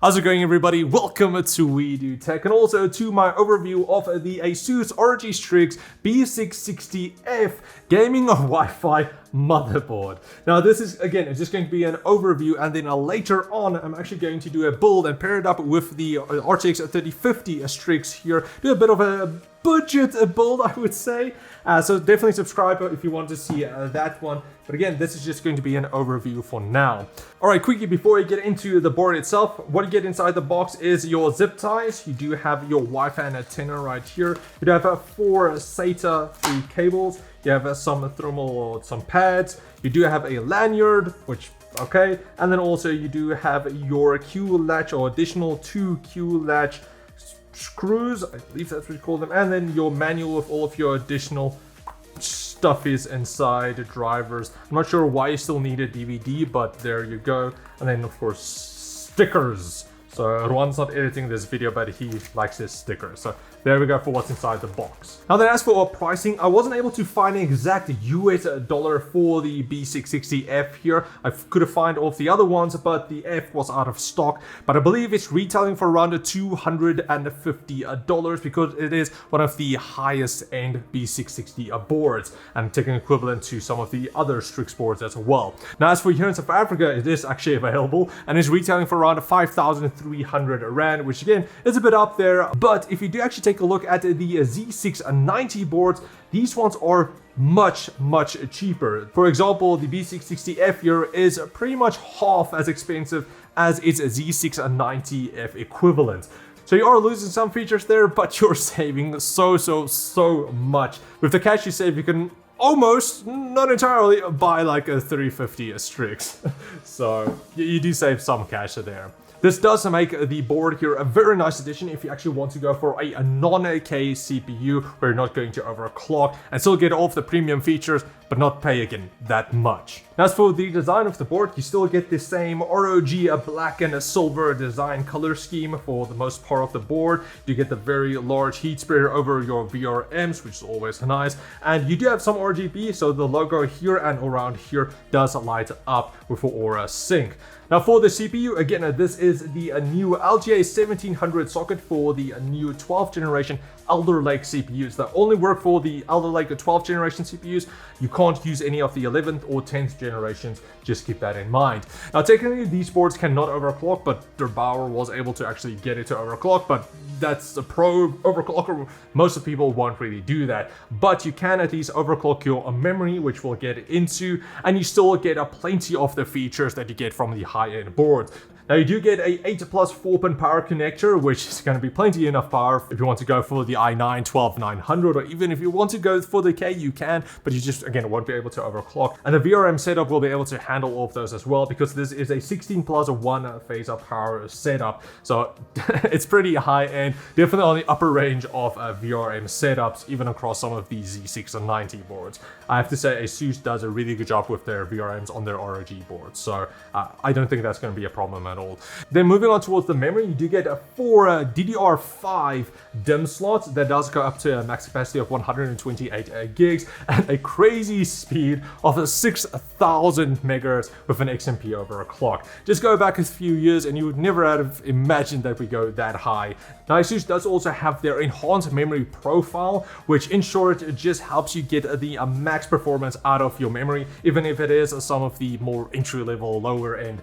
How's it going, everybody? Welcome to We Do Tech and also to my overview of the ASUS ROG STRIX B660-F gaming Wi-Fi motherboard. Now this is, again, it's just going to be an overview, and then later on I'm actually going to do a build and pair it up with the RTX 3050 Strix here. Do a bit of a budget build, I would say. So definitely subscribe if you want to see that one. But again, this is just going to be an overview for now. All right, quickly before we get into the board itself, what you get inside the box is your zip ties. You do have your Wi-Fi antenna right here. You do have 4 SATA 3 cables. You have some thermal, some pads. You do have a lanyard, which okay, and then also you do have your Q latch or additional 2 Q latch screws, I believe that's what you call them, and then your manual with all of your additional stuff is inside, drivers. I'm not sure why you still need a DVD, but there you go. And then of course stickers. So Juan's not editing this video, but he likes his stickers. So there we go for what's inside the box. Now then, as for pricing, I wasn't able to find an exact US dollar for the B660F here. I could find all of the other ones, but the F was out of stock. But I believe it's retailing for around $250 because it is one of the highest end B660 boards and taking equivalent to some of the other Strix boards as well. Now, as for here in South Africa, it is actually available and is retailing for around 5,300 Rand, which again is a bit up there. But if you do actually take a look at the Z690 boards, these ones are much cheaper. For example, the B660F here is pretty much half as expensive as its Z690F equivalent. So you are losing some features there, but you're saving so much. With the cash you save, you can almost, not entirely, buy like a 350 Strix. So you do save some cash there. This does make the board here a very nice addition if you actually want to go for a non-K CPU where you're not going to overclock and still get all of the premium features, but not pay again that much. Now, as for the design of the board, you still get the same ROG black and silver design color scheme for the most part of the board. You get the very large heat spreader over your VRMs, which is always nice. And you do have some RGB, so the logo here and around here does light up with your Aura Sync. Now for the CPU, again, this is the new LGA 1700 socket for the new 12th generation Alder Lake CPUs that only work for the Alder Lake 12th generation CPUs. You can't use any of the 11th or 10th generations, just keep that in mind. Now technically these boards cannot overclock, but Der Bauer was able to actually get it to overclock, but that's a pro overclocker. Most of the people won't really do that, but you can at least overclock your memory, which we'll get into, and you still get plenty of the features that you get from the high-end boards. Now you do get a 8+ 4-pin power connector, which is going to be plenty enough power if you want to go for the i9 12900, or even if you want to go for the K, you can, but you just, again, won't be able to overclock. And the VRM setup will be able to handle all of those as well, because this is a 16+1 phase-up power setup. So it's pretty high-end, definitely on the upper range of VRM setups, even across some of these Z690 boards. I have to say ASUS does a really good job with their VRMs on their ROG boards, so I don't think that's going to be a problem at all. Then moving on towards the memory, you do get 4 DDR5 DIMM slots that does go up to a max capacity of 128 gigs and a crazy speed of 6,000 megahertz with an XMP overclock. Just go back a few years and you would never have imagined that we go that high. Now ASUS does also have their enhanced memory profile, which in short just helps you get the max performance out of your memory, even if it is some of the more entry-level, lower-end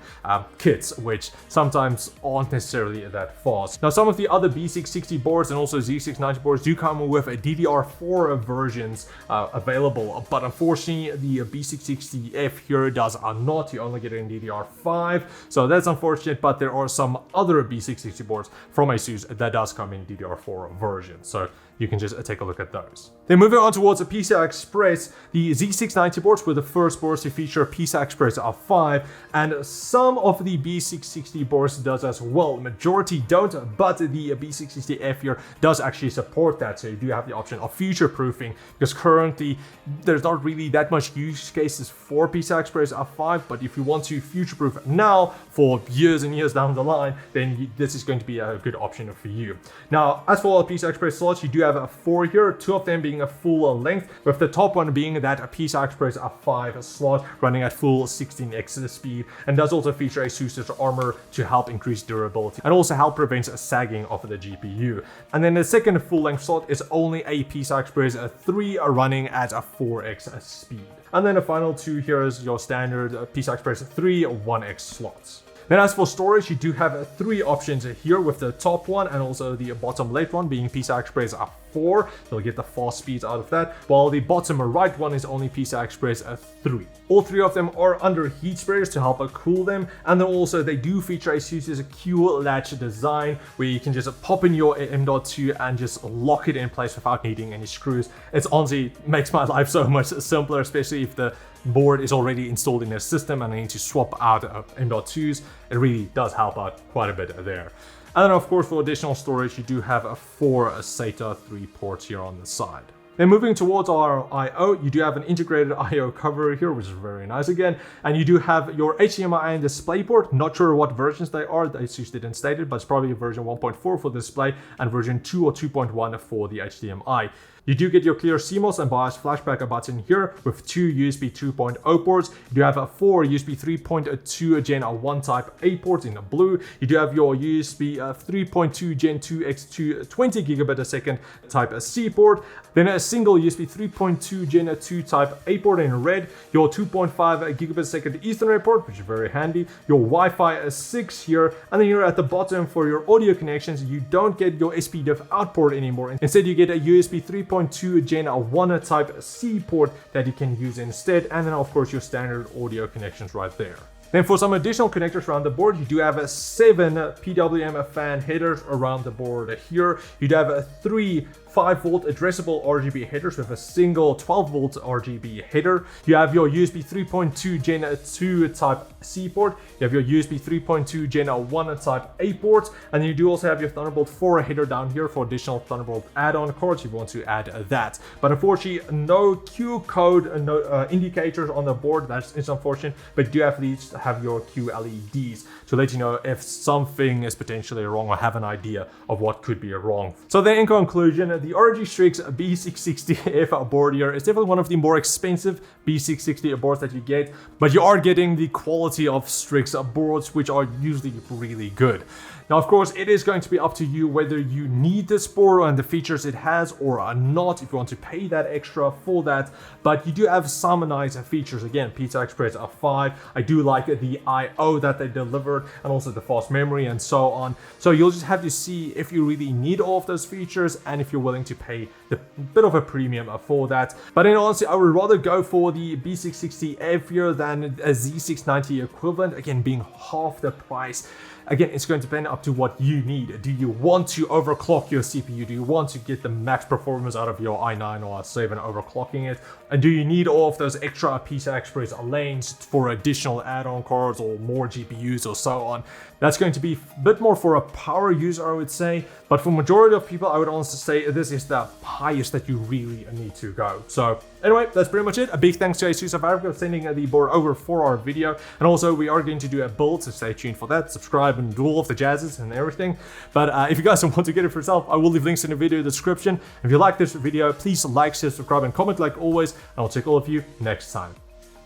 kits, which sometimes aren't necessarily that fast. Now some of the other B660 boards and also Z690 boards do come with a DDR4 versions available, but unfortunately the B660F here does not. You only get it in DDR5, so that's unfortunate, but there are some other B660 boards from ASUS that does come in DDR4 version, so you can just take a look at those. Then moving on towards the PCI Express, the Z690 boards were the first boards to feature PCI Express R5, and some of the B660 boards does as well. Majority don't, but the B660F here does actually support that, so you do have the option of future-proofing, because currently there's not really that much use cases for PCI Express R5, but if you want to future-proof now for years and years down the line, then this is going to be a good option for you. Now, as for PCI Express slots, you do have 4 here, 2 of them being a full length, with the top one being that PCI Express R5 slot running at full 16x speed, and does also feature ASUS's Armor armor to help increase durability and also help prevent sagging of the GPU. And then the second full-length slot is only a PCI Express 3 running at a 4x speed. And then the final two here is your standard PCI Express 3 1x slots. Then as for storage, you do have three options here, with the top one and also the bottom left one being PCI Express 4. You'll get the fast speeds out of that, while the bottom right one is only PCI Express 3. All three of them are under heat spreaders to help cool them, and then also they do feature ASUS's Q-latch design where you can just pop in your M.2 and just lock it in place without needing any screws. It's honestly makes my life so much simpler, especially if the board is already installed in their system and I need to swap out M.2s. It really does help out quite a bit there. And then of course for additional storage, you do have 4 SATA 3 ports here on the side. Then moving towards our I/O, you do have an integrated I/O cover here, which is very nice again. And you do have your HDMI and DisplayPort. Not sure what versions they are, ASUS didn't state it, but it's probably version 1.4 for display and version 2 or 2.1 for the HDMI. You do get your clear CMOS and BIOS flashback button here with 2 USB 2.0 ports. You do have 4 USB 3.2 Gen 1 Type A ports in the blue. You do have your USB 3.2 Gen 2x2 20 gigabit a second Type C port. Then a single USB 3.2 Gen 2 Type A port in red. Your 2.5 gigabit a second Ethernet port, which is very handy. Your Wi-Fi 6 here. And then here at the bottom for your audio connections, you don't get your SPDIF out port anymore. Instead, you get a USB 3.2 Gen 1 Type C port that you can use instead, and then of course your standard audio connections right there. Then for some additional connectors around the board, you do have 7 PWM fan headers around the board here. You do have 3 5-volt addressable RGB headers with a single 12-volt RGB header. You have your USB 3.2 Gen 2 Type C port. You have your USB 3.2 Gen 1 Type A ports. And then you do also have your Thunderbolt 4 header down here for additional Thunderbolt add-on cards if you want to add that. But unfortunately, no Q code, no indicators on the board. It's unfortunate, but you do have these have your Q LEDs to let you know if something is potentially wrong or have an idea of what could be wrong. So then in conclusion, the ROG Strix B660-F board here is definitely one of the more expensive B660 boards that you get, but you are getting the quality of Strix boards, which are usually really good. Now, of course, it is going to be up to you whether you need this board and the features it has or not, if you want to pay that extra for that. But you do have some nice features. Again, PCI Express 5. I do like the I/O that they delivered and also the fast memory and so on. So you'll just have to see if you really need all of those features and if you're willing to pay the bit of a premium for that. But in honesty, I would rather go for the B660F here than a Z690 equivalent, again, being half the price. Again, it's going to depend up to what you need. Do you want to overclock your CPU? Do you want to get the max performance out of your i9 or i7 overclocking it? And do you need all of those extra PCI Express lanes for additional add-on cards or more GPUs or so on? That's going to be a bit more for a power user, I would say. But for majority of people, I would honestly say this is the highest that you really need to go. So anyway, that's pretty much it. A big thanks to ASUS of Africa for sending the board over for our video. And also we are going to do a build, so stay tuned for that. Subscribe and do all of the jazzes and everything. But if you guys want to get it for yourself, I will leave links in the video description. If you like this video, please like, share, subscribe, and comment like always. And I'll check all of you next time.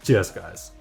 Cheers, guys.